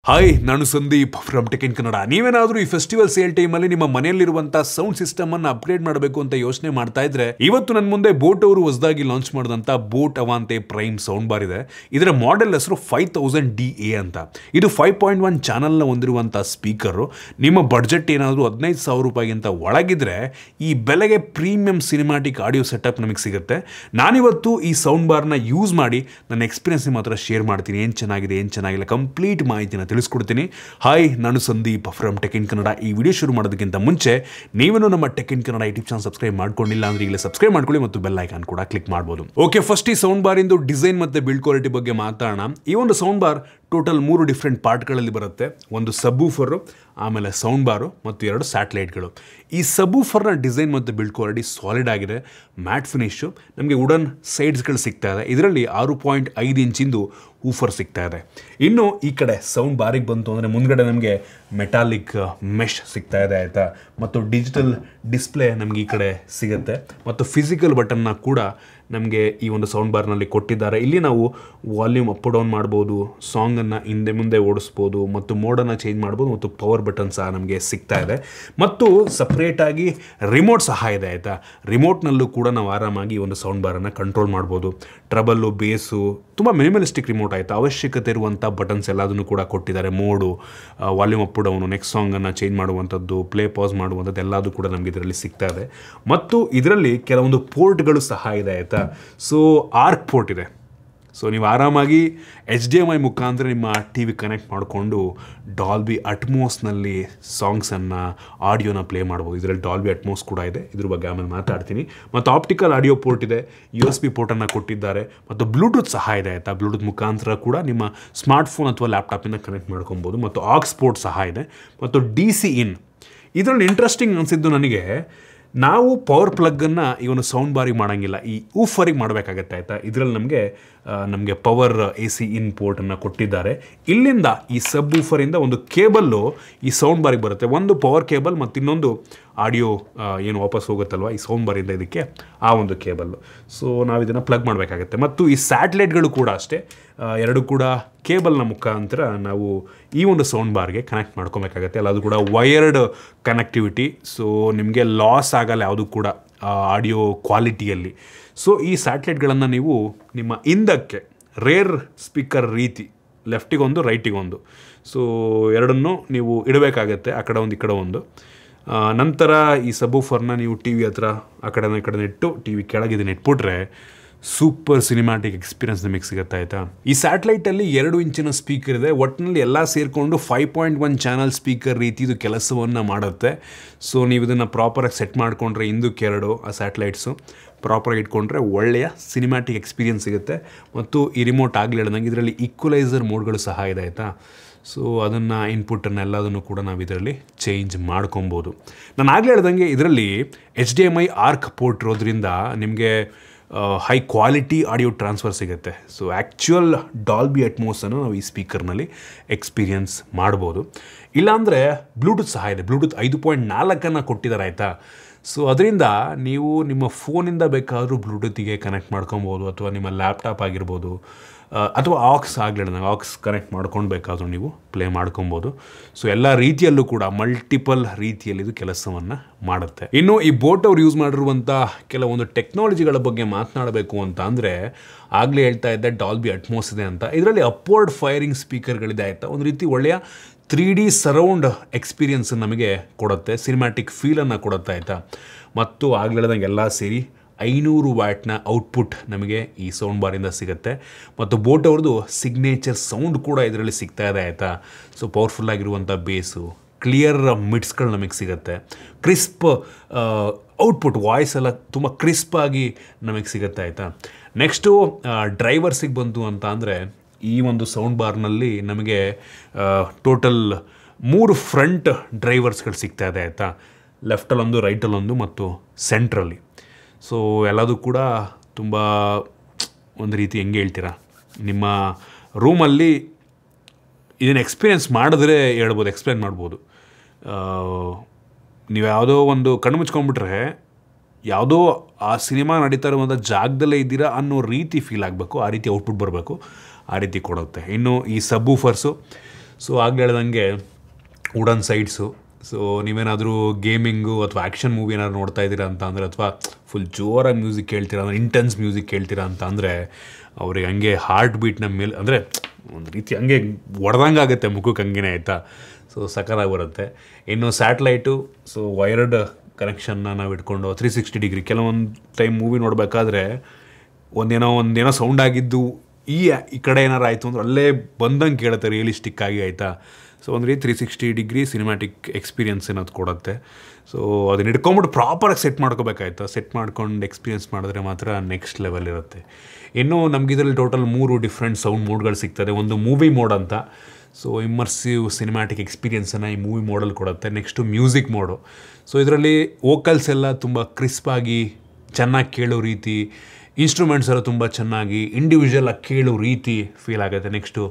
Hi, ನಾನು Sandeep from tech in Kannada. ನೀವೇನಾದರೂ ಈ ಫೆಸ್ಟಿವಲ್ ಸೇಲ್ ಟೈಮಲ್ಲಿ ನಿಮ್ಮ ಮನೆಯಲ್ಲಿರುವಂತಹ ಸೌಂಡ್ ಸಿಸ್ಟಮ್ ಅನ್ನು ಅಪ್ಗ್ರೇಡ್ ಮಾಡಬೇಕು ಅಂತ ಯೋಚನೆ ಮಾಡ್ತಾ ಇದ್ರೆ, ಇವತ್ತು ನನ್ನ ಮುಂದೆ ಬೋಟ್ ಅವರು ಹೊಸದಾಗಿ ಲಾಂಚ್ ಮಾಡಿದಂಥ ಬೋಟ್ ಅವಾಂತೆ ಪ್ರೈಮ್ ಸೌಂಡ್ ಬಾರ್ ಇದೆ. ಇದರ ಮಾಡೆಲ್ ಹೆಸರು 5000DA ಅಂತ. ಇದು 5.1 ಚಾನಲ್ನ ಹೊಂದಿರುವಂಥ ಸ್ಪೀಕರು. ನಿಮ್ಮ ಬಡ್ಜೆಟ್ ಏನಾದರೂ 15,000 ರೂಪಾಯಿಗಿಂತ ಒಳಗಿದ್ರೆ ಈ ಬೆಲೆಗೆ ಪ್ರೀಮಿಯಂ ಸಿನಿಮ್ಯಾಟಿಕ್ ಆಡಿಯೋ ಸೆಟಪ್ ನಮಗೆ ಸಿಗುತ್ತೆ. ನಾನಿವತ್ತು ಈ ಸೌಂಡ್ ಬಾರ್ನ ಯೂಸ್ ಮಾಡಿ ನನ್ನ ಎಕ್ಸ್ಪೀರಿಯನ್ಸ್ ಮಾತ್ರ ಶೇರ್ ಮಾಡ್ತೀನಿ. ಏನು ಚೆನ್ನಾಗಿದೆ, ಏನು ಚೆನ್ನಾಗಿಲ್ಲ, ಕಂಪ್ಲೀಟ್ ಮಾಹಿತಿನ ತಿಳಿಸ್ಕೊಡ್ತೀನಿ. ಹಾಯ್, ನಾನು Sandeep from tech in Kannada. ಈ ವಿಡಿಯೋ ಶುರು ಮಾಡೋದಕ್ಕಿಂತ ಮುಂಚೆ ನೀವೇನು ನಮ್ಮ tech in Kannada YouTube channel subscribe ಮಾಡ್ಕೊಂಡಿಲ್ಲ ಅಂದ್ರೆ ಈಗಲೇ ಸಬ್ಸ್ಕ್ರೈಬ್ ಮಾಡ್ಕೊಳ್ಳಿ ಮತ್ತು ಬೆಲ್ ಐಕಾನ್ ಕೂಡ ಕ್ಲಿಕ್ ಮಾಡ್ಬೋದು. ಓಕೆ, ಫಸ್ಟ್ ಈ ಸೌಂಡ್ ಬಾರ್ ಇಂದು ಡಿಸೈನ್ ಮತ್ತು ಬಿಲ್ಡ್ ಕ್ವಾಲಿಟಿ ಬಗ್ಗೆ ಮಾತಾಡೋಣ. ಈ ಒಂದು ಸೌಂಡ್ ಬಾರ್ ಟೋಟಲ್ 3 ಡಿಫ್ರೆಂಟ್ ಪಾರ್ಟ್ಗಳಲ್ಲಿ ಬರುತ್ತೆ. ಒಂದು ಸಬ್ವೂಫರು, ಆಮೇಲೆ ಸೌಂಡ್ ಬಾರು ಮತ್ತು 2 ಸ್ಯಾಟಲೈಟ್ಗಳು. ಈ ಸಬ್ವೂಫರ್ನ ಡಿಸೈನ್ ಮತ್ತು ಬಿಲ್ಡ್ ಕ್ವಾಲಿಟಿ ಸಾಲಿಡ್ ಆಗಿದೆ, ಮ್ಯಾಟ್ ಫಿನಿಶು. ನಮಗೆ ವುಡನ್ ಸೈಡ್ಸ್ಗಳು ಸಿಗ್ತಾ ಇದೆ. ಇದರಲ್ಲಿ 6.5 ಇಂಚಿಂದು ಊಫರ್ ಸಿಗ್ತಾ ಇದೆ. ಇನ್ನು ಈ ಕಡೆ ಸೌಂಡ್ ಬಾರಿಗೆ ಬಂತು ಅಂದರೆ ಮುಂದ್ಗಡೆ ನಮಗೆ ಮೆಟಾಲಿಕ್ ಮೆಶ್ ಸಿಗ್ತಾ ಇದೆ, ಆಯಿತಾ. ಮತ್ತು ಡಿಜಿಟಲ್ ಡಿಸ್ಪ್ಲೇ ನಮಗೆ ಈ ಕಡೆ ಸಿಗುತ್ತೆ. ಮತ್ತು ಫಿಸಿಕಲ್ ಬಟನ್ನ ಕೂಡ ನಮಗೆ ಈ ಒಂದು ಸೌಂಡ್ ಬಾರ್ನಲ್ಲಿ ಕೊಟ್ಟಿದ್ದಾರೆ. ಇಲ್ಲಿ ನಾವು ವಾಲ್ಯೂಮ್ ಅಪ್ ಡೌನ್ ಮಾಡ್ಬೋದು, ಸಾಂಗನ್ನು ಹಿಂದೆ ಮುಂದೆ ಓಡಿಸ್ಬೋದು, ಮತ್ತು ಮೋಡನ್ನು ಚೇಂಜ್ ಮಾಡ್ಬೋದು, ಮತ್ತು ಪವರ್ ಬಟನ್ ಸಹ ನಮಗೆ ಸಿಗ್ತಾ ಇದೆ. ಮತ್ತು ಸಪ್ರೇಟಾಗಿ ರಿಮೋಟ್ ಸಹ ಇದೆ, ಆಯಿತಾ. ರಿಮೋಟ್ನಲ್ಲೂ ಕೂಡ ನಾವು ಆರಾಮಾಗಿ ಈ ಒಂದು ಸೌಂಡ್ ಬಾರನ್ನು ಕಂಟ್ರೋಲ್ ಮಾಡ್ಬೋದು. ಟ್ರಬಲ್ಲು, ಬೇಸು, ತುಂಬ ಮಿನಿಮಲಿಸ್ಟಿಕ್ ರಿಮೋಟ್, ಆಯಿತಾ. ಅವಶ್ಯಕತೆ ಇರುವಂಥ ಬಟನ್ಸ್ ಎಲ್ಲದನ್ನು ಕೂಡ ಕೊಟ್ಟಿದ್ದಾರೆ. Mode, volume up down, next ಸಾಂಗನ್ನು ಚೇಂಜ್ ಮಾಡುವಂಥದ್ದು, ಪ್ಲೇ ಪಾಸ್ ಮಾಡುವಂಥದ್ದು ಎಲ್ಲದೂ ಕೂಡ ನಮಗೆ ಇದರಲ್ಲಿ ಸಿಗ್ತಾ ಇದೆ. ಮತ್ತು ಇದರಲ್ಲಿ ಕೆಲವೊಂದು ಪೋರ್ಟ್ಗಳು ಸಹ ಇದೆ, ಆಯಿತಾ. ಸೊ ಆರ್ಕ್ ಪೋರ್ಟ್ ಇದೆ. ಸೊ ನೀವು ಆರಾಮಾಗಿ HDMI ಮುಖಾಂತರ ನಿಮ್ಮ TV ಕನೆಕ್ಟ್ ಮಾಡಿಕೊಂಡು ಡಾಲ್ಬಿ ಅಟ್ಮೋಸ್ನಲ್ಲಿ ಸಾಂಗ್ಸನ್ನು, ಆಡಿಯೋನ ಪ್ಲೇ ಮಾಡ್ಬೋದು. ಇದರಲ್ಲಿ ಡಾಲ್ಬಿ ಅಟ್ಮೋಸ್ ಕೂಡ ಇದೆ, ಇದ್ರ ಬಗ್ಗೆ ಆಮೇಲೆ ಮಾತಾಡ್ತೀನಿ. ಮತ್ತು ಆಪ್ಟಿಕಲ್ ಆಡಿಯೋ ಪೋರ್ಟ್ ಇದೆ, USB ಪೋರ್ಟನ್ನು ಕೊಟ್ಟಿದ್ದಾರೆ. ಮತ್ತು ಬ್ಲೂಟೂತ್ ಸಹ ಇದೆ, ಆಯಿತಾ. ಬ್ಲೂಟೂತ್ ಮುಖಾಂತರ ಕೂಡ ನಿಮ್ಮ ಸ್ಮಾರ್ಟ್ಫೋನ್ ಅಥವಾ ಲ್ಯಾಪ್ಟಾಪಿಂದ ಕನೆಕ್ಟ್ ಮಾಡ್ಕೊಬೋದು. ಮತ್ತು ಆಕ್ಸ್ ಪೋರ್ಟ್ ಸಹ ಇದೆ. ಮತ್ತು DC ಇನ್. ಇದರಲ್ಲಿ ಇಂಟ್ರೆಸ್ಟಿಂಗ್ ಅನಿಸಿದ್ದು ನನಗೆ, ನಾವು ಪವರ್ ಪ್ಲಗ್ಗನ್ನು ಈ ಒಂದು ಸೌಂಡ್ ಬಾರಿಗೆ ಮಾಡೋಂಗಿಲ್ಲ, ಈ ಊಫರಿಗೆ ಮಾಡಬೇಕಾಗತ್ತೆ, ಆಯಿತಾ. ಇದರಲ್ಲಿ ನಮಗೆ ಪವರ್ AC ಇನ್ ಪೋರ್ಟನ್ನು ಕೊಟ್ಟಿದ್ದಾರೆ. ಇಲ್ಲಿಂದ ಈ ಸಬ್ ಊಫರಿಂದ ಒಂದು ಕೇಬಲ್ಲು ಈ ಸೌಂಡ್ ಬಾರಿಗೆ ಬರುತ್ತೆ. ಒಂದು ಪವರ್ ಕೇಬಲ್ ಮತ್ತು ಇನ್ನೊಂದು ಆಡಿಯೋ ಏನು ವಾಪಸ್ ಹೋಗುತ್ತಲ್ವ ಈ ಸೌಂಡ್ ಬಾರಿಂದ, ಇದಕ್ಕೆ ಆ ಒಂದು ಕೇಬಲ್ಲು. ಸೊ ನಾವು ಇದನ್ನು ಪ್ಲಗ್ ಮಾಡಬೇಕಾಗತ್ತೆ. ಮತ್ತು ಈ ಸ್ಯಾಟಲೈಟ್ಗಳು ಕೂಡ ಅಷ್ಟೇ, ಎರಡು ಕೂಡ ಕೇಬಲ್ನ ಮುಖಾಂತರ ನಾವು ಈ ಒಂದು ಸೌಂಡ್ ಬಾರ್ಗೆ ಕನೆಕ್ಟ್ ಮಾಡ್ಕೊಬೇಕಾಗತ್ತೆ. ಅಲ್ಲ, ಅದು ಕೂಡ ವಯರ್ಡ್ ಕನೆಕ್ಟಿವಿಟಿ. ಸೊ ನಿಮಗೆ ಲಾಸ್ ಆಗಲ್ಲ ಯಾವುದು ಕೂಡ ಆಡಿಯೋ ಕ್ವಾಲಿಟಿಯಲ್ಲಿ. ಸೊ ಈ ಸ್ಯಾಟಲೈಟ್ಗಳನ್ನು ನೀವು ನಿಮ್ಮ ಹಿಂದಕ್ಕೆ ರೇರ್ ಸ್ಪೀಕರ್ ರೀತಿ ಲೆಫ್ಟಿಗೊಂದು ರೈಟಿಗೊಂದು, ಸೊ ಎರಡನ್ನೂ ನೀವು ಇಡಬೇಕಾಗತ್ತೆ, ಆ ಕಡೆ ಒಂದು ಈ ಕಡೆ ಒಂದು. ನಂತರ ಈ ಸಬ್ವೂಫರ್ನ ನೀವು TV ಹತ್ರ ಆ ಕಡೆ ಈ ಕಡೆ ಇಟ್ಟು TV ಕೆಳಗೆ ಇದನ್ನು ಇಟ್ಬಿಟ್ರೆ ಸೂಪರ್ ಸಿನಿಮ್ಯಾಟಿಕ್ ಎಕ್ಸ್ಪೀರಿಯನ್ಸ್ ನಮಗೆ ಸಿಗುತ್ತೆ, ಆಯಿತಾ. ಈ ಸ್ಯಾಟಲೈಟಲ್ಲಿ 2 ಇಂಚಿನ ಸ್ಪೀಕರ್ ಇದೆ. ಒಟ್ಟಿನಲ್ಲಿ ಎಲ್ಲ ಸೇರಿಕೊಂಡು 5.1 ಚಾನಲ್ ಸ್ಪೀಕರ್ ರೀತಿ ಇದು ಕೆಲಸವನ್ನು ಮಾಡುತ್ತೆ. ಸೊ ನೀವು ಇದನ್ನು ಪ್ರಾಪರಾಗಿ ಸೆಟ್ ಮಾಡಿಕೊಂಡ್ರೆ, ಹಿಂದಕ್ಕೆ 2 ಆ ಸ್ಯಾಟಲೈಟ್ಸು ಪ್ರಾಪರಾಗಿ ಇಟ್ಕೊಂಡ್ರೆ ಒಳ್ಳೆಯ ಸಿನಿಮ್ಯಾಟಿಕ್ ಎಕ್ಸ್ಪೀರಿಯನ್ಸ್ ಸಿಗುತ್ತೆ. ಮತ್ತು ಈ ರಿಮೋಟ್ ಆಗಲಿ ಹೇಳ್ದಂಗೆ ಇದರಲ್ಲಿ ಈಕ್ವಲೈಸರ್ ಮೋಡ್ಗಳು ಸಹ ಇದೆ, ಆಯಿತಾ. ಸೊ ಅದನ್ನು ಇನ್ಪುಟನ್ನು ಎಲ್ಲದನ್ನು ಕೂಡ ನಾವು ಇದರಲ್ಲಿ ಚೇಂಜ್ ಮಾಡ್ಕೊಬೋದು. ನಾನು ಆಗಲೇ ಹೇಳ್ದಂಗೆ ಇದರಲ್ಲಿ HDMI ಆರ್ಕ್ ಪೋರ್ಟ್ ಇರೋದ್ರಿಂದ ನಿಮಗೆ ಹೈ ಕ್ವಾಲಿಟಿ ಆಡಿಯೋ ಟ್ರಾನ್ಸ್ಫರ್ ಸಿಗುತ್ತೆ. ಸೊ ಆ್ಯಕ್ಚುಯಲ್ ಡಾಲ್ಬಿ ಅಟ್ಮೋಸನ್ನು ನಾವು ಈ ಸ್ಪೀಕರ್ನಲ್ಲಿ ಎಕ್ಸ್ಪೀರಿಯನ್ಸ್ ಮಾಡ್ಬೋದು. ಇಲ್ಲಾಂದರೆ ಬ್ಲೂಟೂತ್ ಸಹ ಇದೆ. ಬ್ಲೂಟೂತ್ 5.4 ಕೊಟ್ಟಿದ್ದಾರೆ, ಆಯಿತಾ. ಸೊ ಅದರಿಂದ ನೀವು ನಿಮ್ಮ ಫೋನಿಂದ ಬೇಕಾದರೂ ಬ್ಲೂಟೂತಿಗೆ ಕನೆಕ್ಟ್ ಮಾಡ್ಕೊಬೋದು, ಅಥವಾ ನಿಮ್ಮ ಲ್ಯಾಪ್ಟಾಪ್ ಆಗಿರ್ಬೋದು, ಅಥವಾ ಆಕ್ಸ್ ಆಗಲಿ ಆಕ್ಸ್ ಕನೆಕ್ಟ್ ಮಾಡ್ಕೊಂಡು ಬೇಕಾದರೂ ನೀವು ಪ್ಲೇ ಮಾಡ್ಕೊಬೋದು. ಸೊ ಎಲ್ಲ ರೀತಿಯಲ್ಲೂ ಕೂಡ ಮಲ್ಟಿಪಲ್ ರೀತಿಯಲ್ಲಿ ಇದು ಕೆಲಸವನ್ನು ಮಾಡುತ್ತೆ. ಇನ್ನು ಈ ಬೋಟ್ ಅವ್ರು ಯೂಸ್ ಮಾಡಿರುವಂಥ ಕೆಲವೊಂದು ಟೆಕ್ನಾಲಜಿಗಳ ಬಗ್ಗೆ ಮಾತನಾಡಬೇಕು ಅಂತ ಅಂದರೆ, ಆಗಲೇ ಹೇಳ್ತಾ ಇದ್ದೆ ಡಾಲ್ಬಿ ಅಟ್ಮೋಸ್ ಇದೆ ಅಂತ. ಇದರಲ್ಲಿ ಅಪ್ವರ್ಡ್ ಫೈರಿಂಗ್ ಸ್ಪೀಕರ್ಗಳಿದೆ, ಆಯಿತಾ. ಒಂದು ರೀತಿ ಒಳ್ಳೆಯ 3D ಸರೌಂಡ್ ಎಕ್ಸ್ಪೀರಿಯನ್ಸ್ ನಮಗೆ ಕೊಡುತ್ತೆ, ಸಿನಿಮ್ಯಾಟಿಕ್ ಫೀಲನ್ನು ಕೊಡುತ್ತೆ, ಆಯಿತಾ. ಮತ್ತು ಆಗಲೇ ಹೇಳ್ದಂಗೆ ಎಲ್ಲ ಸೇರಿ 500 ವ್ಯಾಟ್ನ ಔಟ್ಪುಟ್ ನಮಗೆ ಈ ಸೌಂಡ್ ಬಾರಿಂದ ಸಿಗುತ್ತೆ. ಮತ್ತು ಬೋಟ್ ಅವ್ರದ್ದು ಸಿಗ್ನೇಚರ್ ಸೌಂಡ್ ಕೂಡ ಇದರಲ್ಲಿ ಸಿಗ್ತಾ ಇದೆ, ಆಯಿತಾ. ಸೊ ಪವರ್ಫುಲ್ಲಾಗಿರುವಂಥ ಬೇಸು, ಕ್ಲಿಯರ್ ಮಿಡ್ಸ್ಗಳು ನಮಗೆ ಸಿಗುತ್ತೆ, ಕ್ರಿಸ್ಪ್ ಔಟ್ಪುಟ್, ವಾಯ್ಸ್ ಎಲ್ಲ ತುಂಬ ಕ್ರಿಸ್ಪಾಗಿ ನಮಗೆ ಸಿಗುತ್ತೆ, ಆಯಿತಾ. ನೆಕ್ಸ್ಟು ಡ್ರೈವರ್ಸಿಗೆ ಬಂತು ಅಂತ ಅಂದರೆ, ಈ ಒಂದು ಸೌಂಡ್ ಬಾರ್ನಲ್ಲಿ ನಮಗೆ ಟೋಟಲ್ 3 ಫ್ರಂಟ್ ಡ್ರೈವರ್ಸ್ಗಳು ಸಿಗ್ತಾ ಇದೆ, ಆಯಿತಾ. ಲೆಫ್ಟಲ್ಲೊಂದು, ರೈಟಲ್ಲೊಂದು ಮತ್ತು ಸೆಂಟ್ರಲ್ಲಿ. ಸೊ ಎಲ್ಲದೂ ಕೂಡ ತುಂಬ ಒಂದು ರೀತಿ ಹೆಂಗೆ ಹೇಳ್ತೀರಾ, ನಿಮ್ಮ ರೂಮಲ್ಲಿ ಇದನ್ನು ಎಕ್ಸ್ಪೀರಿಯೆನ್ಸ್ ಮಾಡಿದ್ರೆ ಹೇಳ್ಬೋದು, ಎಕ್ಸ್ಪ್ಲೇನ್ ಮಾಡ್ಬೋದು. ನೀವು ಯಾವುದೋ ಒಂದು ಕಣ್ಣು ಮುಚ್ಕೊಂಡ್ಬಿಟ್ರೆ ಯಾವುದೋ ಆ ಸಿನಿಮಾ ನಡೀತಾ ಇರುವಂಥ ಜಾಗದಲ್ಲೇ ಇದ್ದೀರಾ ಅನ್ನೋ ರೀತಿ ಫೀಲ್ ಆಗಬೇಕು, ಆ ರೀತಿ ಔಟ್ಪುಟ್ ಬರಬೇಕು, ಆ ರೀತಿ ಕೊಡುತ್ತೆ. ಇನ್ನು ಈ ಸಬ್ವೂಫರ್ಸು ಸೊ ಆಗಲೇ ಹೇಳ್ದಂಗೆ ವುಡನ್ ಸೈಡ್ಸು. ಸೊ ನೀವೇನಾದರೂ ಗೇಮಿಂಗು ಅಥವಾ ಆ್ಯಕ್ಷನ್ ಮೂವಿ ಏನಾದ್ರು ನೋಡ್ತಾ ಇದ್ದೀರಾ ಅಂತ ಅಂದರೆ, ಅಥವಾ ಫುಲ್ ಜೋರಾಗಿ ಮ್ಯೂಸಿಕ್ ಕೇಳ್ತೀರಾ ಅಂದರೆ, ಇಂಟೆನ್ಸ್ ಮ್ಯೂಸಿಕ್ ಕೇಳ್ತೀರಾ ಅಂತ ಅಂದರೆ ಅವ್ರಿಗೆ ಹಂಗೆ ಹಾರ್ಟ್ ಬೀಟ್ ನಮ್ಮ ಮೇಲೆ ಅಂದರೆ ಒಂದು ರೀತಿ ಹಂಗೆ ಹೊಡೆದಂಗೆ ಆಗುತ್ತೆ ಮುಖಕ್ಕೆ ಹಂಗೆ ಆಯಿತಾ. ಸೊ ಸಖತ್ತಾಗಿ ಬರುತ್ತೆ. ಇನ್ನು ಸ್ಯಾಟ್ಲೈಟು, ಸೊ ವೈರ್ಡ್ ಕನೆಕ್ಷನ್ನ ನಾವು ಇಟ್ಕೊಂಡು 360 ಡಿಗ್ರಿ ಕೆಲವೊಂದು ಟೈಮ್ ಮೂವಿ ನೋಡಬೇಕಾದ್ರೆ ಒಂದೇನೋ ಸೌಂಡ್ ಆಗಿದ್ದು ಈ ಕಡೆ ಏನಾರು ಆಯಿತು ಅಂದ್ರೆ ಅಲ್ಲೇ ಬಂದಂಗೆ ಕೇಳುತ್ತೆ ರಿಯಲಿಸ್ಟಿಕ್ ಆಗಿ ಆಯಿತಾ. ಸೊ ಒಂದು ರೀತಿ 360 ಡಿಗ್ರಿ ಸಿನಿಮ್ಯಾಟಿಕ್ ಎಕ್ಸ್ಪೀರಿಯನ್ಸ್ ಏನದು ಕೊಡುತ್ತೆ. ಸೊ ಅದನ್ನ ಹಿಡ್ಕೊಂಬಿಟ್ಟು ಪ್ರಾಪರಾಗಿ ಸೆಟ್ ಮಾಡ್ಕೋಬೇಕಾಯ್ತು. ಸೆಟ್ ಮಾಡ್ಕೊಂಡು ಎಕ್ಸ್ಪೀರಿಯನ್ಸ್ ಮಾಡಿದ್ರೆ ಮಾತ್ರ ನೆಕ್ಸ್ಟ್ ಲೆವೆಲ್ ಇರುತ್ತೆ. ಇನ್ನು ನಮ್ಗೆ ಇದರಲ್ಲಿ ಟೋಟಲ್ 3 ಡಿಫ್ರೆಂಟ್ ಸೌಂಡ್ ಮೋಡ್ಗಳು ಸಿಗ್ತದೆ. ಒಂದು ಮೂವಿ ಮೋಡ್ ಅಂತ, ಸೊ ಇಮ್ಮರ್ಸಿವ್ ಸಿನಿಮ್ಯಾಟಿಕ್ ಎಕ್ಸ್ಪೀರಿಯನ್ಸನ್ನು ಈ ಮೂವಿ ಮೋಡಲ್ಲಿ ಕೊಡುತ್ತೆ. Next music mode. ಸೊ ಇದರಲ್ಲಿ ವೋಕಲ್ಸ್ ಎಲ್ಲ ತುಂಬ ಕ್ರಿಸ್ಪಾಗಿ ಚೆನ್ನಾಗಿ ಕೇಳೋ ರೀತಿ, ಇನ್ಸ್ಟ್ರೂಮೆಂಟ್ಸ್ ಎಲ್ಲ ತುಂಬ ಚೆನ್ನಾಗಿ ಇಂಡಿವಿಜುವಲಾಗಿ ಕೇಳೋ ರೀತಿ ಫೀಲ್ ಆಗುತ್ತೆ. Next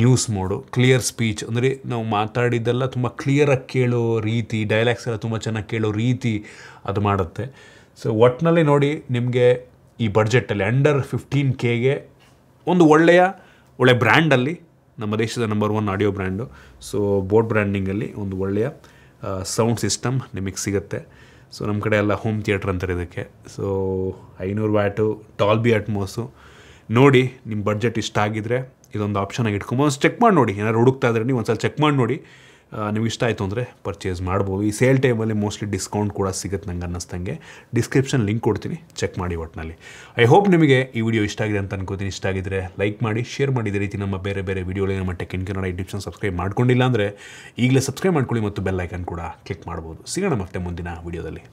news mode, clear speech ಅಂದರೆ ನಾವು ಮಾತಾಡಿದ್ದೆಲ್ಲ ತುಂಬ ಕ್ಲಿಯರಾಗಿ ಕೇಳೋ ರೀತಿ, ಡೈಲಾಗ್ಸ್ ಎಲ್ಲ ತುಂಬ ಚೆನ್ನಾಗಿ ಕೇಳೋ ರೀತಿ ಅದು ಮಾಡುತ್ತೆ. ಸೊ ಒಟ್ಟಿನಲ್ಲಿ ನೋಡಿ, ನಿಮಗೆ ಈ ಬಡ್ಜೆಟಲ್ಲಿ ಅಂಡರ್ 15Kಗೆ ಒಂದು ಒಳ್ಳೆಯ ಬ್ರ್ಯಾಂಡಲ್ಲಿ, ನಮ್ಮ ದೇಶದ number 1 audio brand, so boAt ಬ್ರ್ಯಾಂಡಿಂಗಲ್ಲಿ ಒಂದು ಒಳ್ಳೆಯ ಸೌಂಡ್ ಸಿಸ್ಟಮ್ ನಿಮಗೆ ಸಿಗುತ್ತೆ. ಸೊ ನಮ್ಮ ಕಡೆ ಎಲ್ಲ ಹೋಮ್ ಥಿಯೇಟ್ರ್ ಅಂತಾರೆ ಇದಕ್ಕೆ. ಸೊ 500 ವ್ಯಾಟು ಡಾಲ್ಬಿ ಅಟ್ಮೋಸು ನೋಡಿ. ನಿಮ್ಮ ಬಡ್ಜೆಟ್ ಇಷ್ಟ ಆಗಿದ್ರೆ ಇದೊಂದು ಆಪ್ಷನಾಗಿ ಇಟ್ಕೊಂಬೋದು. ಒಂದು ಚೆಕ್ ಮಾಡಿ ನೋಡಿ. ಏನಾದ್ರು ಹುಡುಕ್ತಾ ಇದ್ರೆ ನೀವು ಒಂದ್ಸಲ ಚೆಕ್ ಮಾಡಿ ನೋಡಿ. ನಿಮ್ಗೆ ಇಷ್ಟ ಆಯಿತು ಅಂದರೆ ಪರ್ಚೇಸ್ ಮಾಡ್ಬೋದು. ಈ ಸೇಲ್ ಟೈಮಲ್ಲಿ ಮೋಸ್ಟ್ಲಿ ಡಿಸ್ಕೌಂಟ್ ಕೂಡ ಸಿಗುತ್ತೆ ನಂಗೆ ಅನ್ನಿಸ್ದಂಗೆ. ಡಿಸ್ಕ್ರಿಪ್ಷನ್ ಲಿಂಕ್ ಕೊಡ್ತೀನಿ, ಚೆಕ್ ಮಾಡಿ ಒಟ್ಟಿನಲ್ಲಿ. ಐ ಹೋಪ್ ನಿಮಗೆ ಈ ವಿಡಿಯೋ ಇಷ್ಟ ಆಗಿದೆ ಅಂತ ಅನ್ಕೋತೀನಿ. ಇಷ್ಟ ಆಗಿದ್ರೆ ಲೈಕ್ ಮಾಡಿ, ಶೇರ್ ಮಾಡಿ. ಇದೇ ರೀತಿ ನಮ್ಮ ಬೇರೆ ಬೇರೆ ವಿಡಿಯೋಲಿ ನಮ್ಮ tech in Kannada YouTube subscribe ಮಾಡ್ಕೊಂಡಿಲ್ಲ ಅಂದರೆ ಈಗಲೇ ಸಬ್ಸ್ಕ್ರೈಬ್ ಮಾಡ್ಕೊಳ್ಳಿ ಮತ್ತು ಬೆಲ್ ಐಕನ್ ಕೂಡ ಕ್ಲಿಕ್ ಮಾಡ್ಬೋದು. ಸಿಗೋಣ ಮತ್ತೆ ಮುಂದಿನ ವಿಡಿಯೋದಲ್ಲಿ.